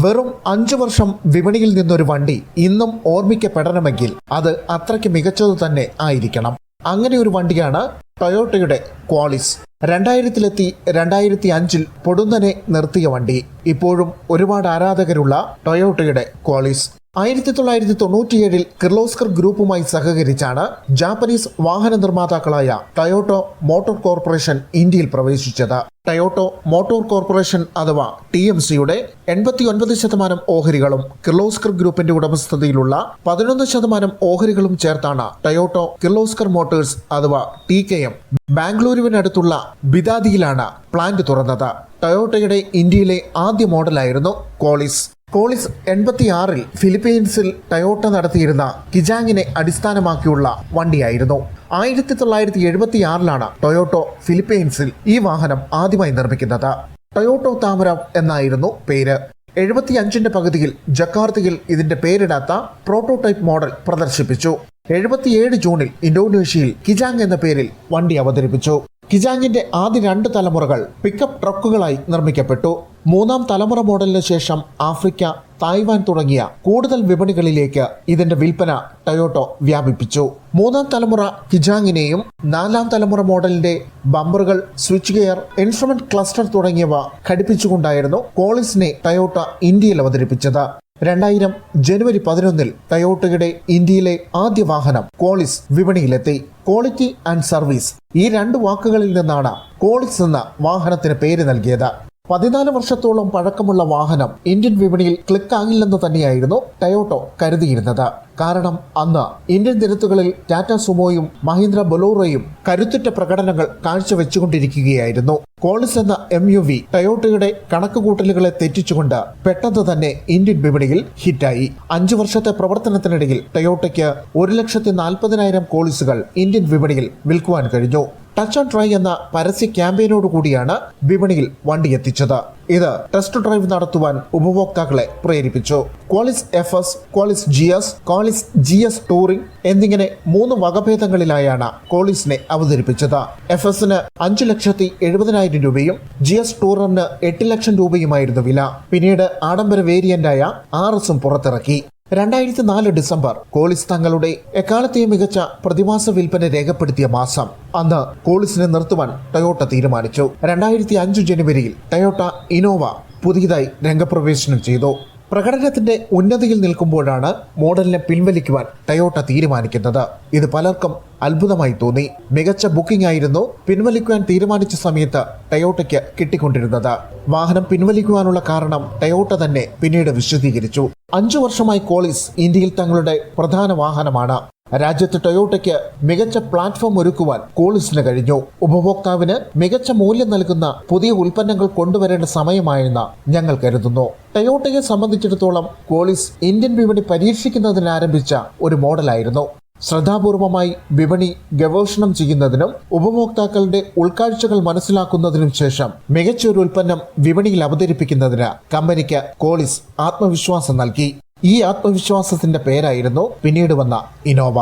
വെറും 5 വർഷം വിപണിയിൽ നിന്നൊരു വണ്ടി ഇന്നും ഓർമ്മിക്കപ്പെടണമെങ്കിൽ അത് അത്രയ്ക്ക് മികച്ചത് തന്നെ ആയിരിക്കണം. അങ്ങനെ ഒരു വണ്ടിയാണ് ടൊയോട്ടയുടെ ക്വാളിസ്. 2000-ലെത്തി 2005-ൽ പൊടുന്നനെ നിർത്തിയ വണ്ടി. ഇപ്പോഴും ഒരുപാട് ആരാധകരുള്ള ടൊയോട്ടയുടെ ക്വാളിസ് 1997-ൽ കിർലോസ്കർ ഗ്രൂപ്പുമായി സഹകരിച്ചാണ് ജാപ്പനീസ് വാഹന നിർമ്മാതാക്കളായ ടൊയോട്ടോ മോട്ടോർ കോർപ്പറേഷൻ ഇന്ത്യയിൽ പ്രവേശിച്ചത്. ടൊയോട്ടോ മോട്ടോർ കോർപ്പറേഷൻ അഥവാ TMCയുടെ 89% ഓഹരികളും കിർലോസ്കർ ഗ്രൂപ്പിന്റെ ഉടമസ്ഥതയിലുള്ള 11% ഓഹരികളും ചേർത്താണ് ടൊയോട്ടോ കിർലോസ്കർ മോട്ടോഴ്സ് അഥവാ TKM ബാംഗ്ലൂരുവിനടുത്തുള്ള ബിദാദിയിലാണ് പ്ലാന്റ് തുറന്നത്. ടൊയോട്ടയുടെ ഇന്ത്യയിലെ ആദ്യ മോഡലായിരുന്നു ക്വാളിസ്. 86-ൽ ഫിലിപ്പീൻസിൽ ടൊയോട്ട നടത്തിയിരുന്ന കിജാങ്ങിനെ അടിസ്ഥാനമാക്കിയുള്ള വണ്ടിയായിരുന്നു. 1976-ലാണ് ടൊയോട്ടോ ഫിലിപ്പീൻസിൽ ഈ വാഹനം ആദ്യമായി നിർമ്മിക്കുന്നത്. ടൊയോട്ടോ താമര എന്നായിരുന്നു പേര്. 75-ന്റെ പകുതിയിൽ ജക്കാർത്തയിൽ ഇതിന്റെ പേരിടാത്ത പ്രോട്ടോടൈപ്പ് മോഡൽ പ്രദർശിപ്പിച്ചു. 77 ജൂണിൽ ഇന്തോനേഷ്യയിൽ കിജാങ് എന്ന പേരിൽ വണ്ടി അവതരിപ്പിച്ചു. കിജാങ്ങിന്റെ ആദ്യ 2 തലമുറകൾ പിക്കപ്പ് ട്രക്കുകളായി നിർമ്മിക്കപ്പെട്ടു. 3-ാം തലമുറ മോഡലിന് ശേഷം ആഫ്രിക്ക, തായ്വാൻ തുടങ്ങിയ കൂടുതൽ വിപണികളിലേക്ക് ഇതിന്റെ വിൽപ്പന ടൊയോട്ടോ വ്യാപിപ്പിച്ചു. 3-ാം തലമുറ കിജാങ്ങിനെയും 4-ാം തലമുറ മോഡലിന്റെ ബമ്പറുകൾ, സ്വിച്ച് ഗിയർ, ഇൻസ്ട്രുമെന്റ് ക്ലസ്റ്റർ തുടങ്ങിയവ ഘടിപ്പിച്ചുകൊണ്ടായിരുന്നു ക്വാളിസിനെ ടൊയോട്ട ഇന്ത്യയിൽ അവതരിപ്പിച്ചത്. 2000 ജനുവരി 11-ൽ ടൊയോട്ടയുടെ ഇന്ത്യയിലെ ആദ്യ വാഹനം ക്വാളിസ് വിപണിയിലെത്തി. ക്വാളിറ്റി ആൻഡ് സർവീസ് ഈ 2 വാക്കുകളിൽ നിന്നാണ് ക്വാളിസ് എന്ന വാഹനത്തിന് പേര് നൽകിയത്. 14 വർഷത്തോളം പഴക്കമുള്ള വാഹനം ഇന്ത്യൻ വിപണിയിൽ ക്ലിക്കാകില്ലെന്ന് തന്നെയായിരുന്നു ടൊയോട്ടോ കരുതിയിരുന്നത്. കാരണം അന്ന് ഇന്ത്യൻ നിരത്തുകളിൽ ടാറ്റ സുമോയും മഹീന്ദ്ര ബൊലോറോയും കരുത്തുറ്റ പ്രകടനങ്ങൾ കാഴ്ചവെച്ചുകൊണ്ടിരിക്കുകയായിരുന്നു. ക്വാളിസ് എന്ന MUV ടൊയോട്ടയുടെ കണക്കുകൂട്ടലുകളെ തെറ്റിച്ചുകൊണ്ട് പെട്ടെന്ന് തന്നെ ഇന്ത്യൻ വിപണിയിൽ ഹിറ്റായി. 5 വർഷത്തെ പ്രവർത്തനത്തിനിടയിൽ ടൊയോട്ടയ്ക്ക് 1,40,000 ക്വാളിസുകൾ ഇന്ത്യൻ വിപണിയിൽ വിൽക്കുവാൻ കഴിഞ്ഞു. ടച്ച് ആൻഡ് ട്രൈ എന്ന പരസ്യ ക്യാമ്പയിനോട് കൂടിയാണ് വിപണിയിൽ വണ്ടി എത്തിച്ചത്. ഇത് ടെസ്റ്റ് ഡ്രൈവ് നടത്തുവാൻ ഉപഭോക്താക്കളെ പ്രേരിപ്പിച്ചു. Qualis FS, Qualis GS, Qualis GS touring എന്നിങ്ങനെ 3 വകഭേദങ്ങളിലായാണ് ക്വാളിസിനെ അവതരിപ്പിച്ചത്. FSന് 5,70,000 രൂപയും GS ടൂററിന് 8 ലക്ഷം രൂപയുമായിരുന്നു വില. പിന്നീട് ആഡംബര വേരിയന്റായ RSഉം പുറത്തിറക്കി. 2004 ഡിസംബർ ക്വാളിസ് തങ്ങളുടെ എക്കാലത്തെയും മികച്ച പ്രതിമാസ വിൽപ്പന രേഖപ്പെടുത്തിയ മാസം. അന്ന് ക്വാളിസിനെ നിർത്തുവാൻ ടൊയോട്ട തീരുമാനിച്ചു. 2005 ജനുവരിയിൽ ടൊയോട്ട ഇന്നോവ പുതിയതായി രംഗപ്രവേശനം ചെയ്തു. പ്രകടനത്തിന്റെ ഉന്നതിയിൽ നിൽക്കുമ്പോഴാണ് മോഡലിനെ പിൻവലിക്കുവാൻ ടൊയോട്ട തീരുമാനിക്കുന്നത്. ഇത് പലർക്കും അത്ഭുതമായി തോന്നി. മികച്ച ബുക്കിംഗ് ആയിരുന്നു പിൻവലിക്കുവാൻ തീരുമാനിച്ച സമയത്ത് ടൊയോട്ടയ്ക്ക് കിട്ടിക്കൊണ്ടിരുന്നത്. വാഹനം പിൻവലിക്കുവാനുള്ള കാരണം ടൊയോട്ട തന്നെ പിന്നീട് വിശദീകരിച്ചു. 5 വർഷമായി ക്വാളിസ് ഇന്ത്യയിൽ തങ്ങളുടെ പ്രധാന വാഹനമാണ്. രാജ്യത്ത് ടൊയോട്ടയ്ക്ക് മികച്ച പ്ലാറ്റ്ഫോം ഒരുക്കുവാൻ ക്വാളിസിന് കഴിഞ്ഞു. ഉപഭോക്താവിന് മികച്ച മൂല്യം നൽകുന്ന പുതിയ ഉൽപ്പന്നങ്ങൾ കൊണ്ടുവരേണ്ട സമയമായെന്ന് ഞങ്ങൾ കരുതുന്നു. ടൊയോട്ടയെ സംബന്ധിച്ചിടത്തോളം ക്വാളിസ് ഇന്ത്യൻ വിപണി പരീക്ഷിക്കുന്നതിന് ആരംഭിച്ച ഒരു മോഡലായിരുന്നു. ശ്രദ്ധാപൂർവമായി വിപണി ഗവേഷണം ചെയ്യുന്നതിനും ഉപഭോക്താക്കളുടെ ഉൾക്കാഴ്ചകൾ മനസ്സിലാക്കുന്നതിനും ശേഷം മികച്ചൊരു ഉൽപ്പന്നം വിപണിയിൽ അവതരിപ്പിക്കുന്നതിന് കമ്പനിക്ക് ക്വാളിസ് ആത്മവിശ്വാസം നൽകി. ഈ ആത്മവിശ്വാസത്തിന്റെ പേരായിരുന്നു പിന്നീട് വന്ന ഇന്നോവ.